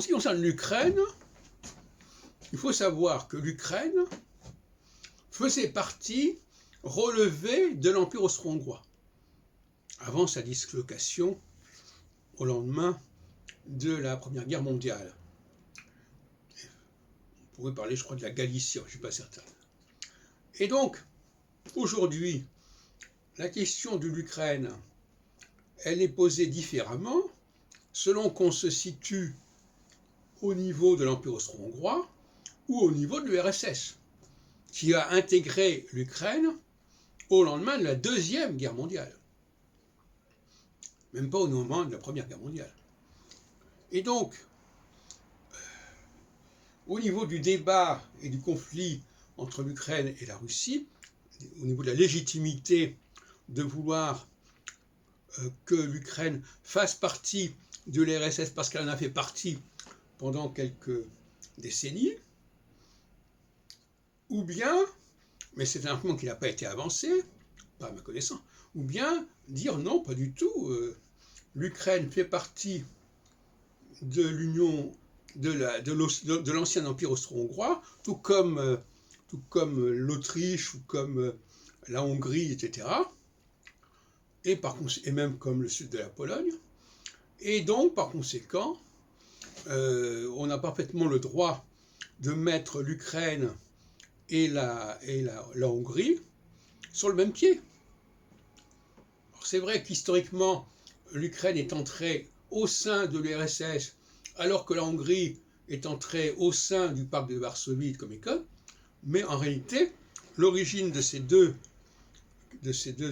En ce qui concerne l'Ukraine, il faut savoir que l'Ukraine faisait partie relevée de l'Empire austro-hongrois, avant sa dislocation au lendemain de la Première Guerre mondiale. On pourrait parler, je crois, de la Galicie, je ne suis pas certain. Et donc, aujourd'hui, la question de l'Ukraine, elle est posée différemment, selon qu'on se situe au niveau de l'Empire austro-hongrois ou au niveau de l'URSS, qui a intégré l'Ukraine au lendemain de la Deuxième Guerre mondiale. Même pas au moment de la Première Guerre mondiale. Et donc, au niveau du débat et du conflit entre l'Ukraine et la Russie, au niveau de la légitimité de vouloir que l'Ukraine fasse partie de l'URSS parce qu'elle en a fait partie pendant quelques décennies, ou bien, mais c'est un argument qui n'a pas été avancé, pas à ma connaissance, ou bien dire non, pas du tout, l'Ukraine fait partie de l'Union, de l'ancien empire austro-hongrois, tout comme l'Autriche ou comme la Hongrie, etc. Et même comme le sud de la Pologne. Et donc, par conséquent, on a parfaitement le droit de mettre l'Ukraine et la Hongrie sur le même pied. C'est vrai qu'historiquement, l'Ukraine est entrée au sein de l'URSS, alors que la Hongrie est entrée au sein du pacte de Varsovie comme école, mais en réalité, l'origine de ces deux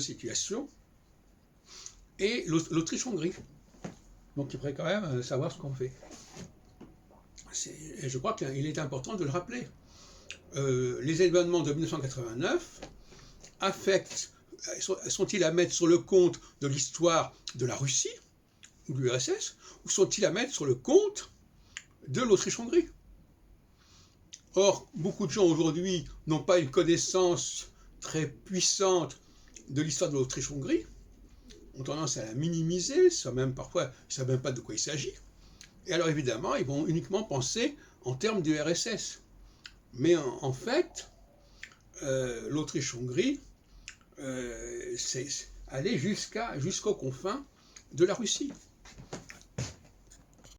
situations est l'Autriche-Hongrie. Donc il faudrait quand même savoir ce qu'on fait. Et je crois qu'il est important de le rappeler. Les événements de 1989 sont-ils à mettre sur le compte de l'histoire de la Russie ou de l'URSS, ou sont-ils à mettre sur le compte de l'Autriche-Hongrie? Or, beaucoup de gens aujourd'hui n'ont pas une connaissance très puissante de l'histoire de l'Autriche-Hongrie, ont tendance à la minimiser, parfois ils ne savent même pas de quoi il s'agit, et alors évidemment, ils vont uniquement penser en termes de l'URSS. Mais en fait, l'Autriche-Hongrie, c'est aller jusqu'aux confins de la Russie.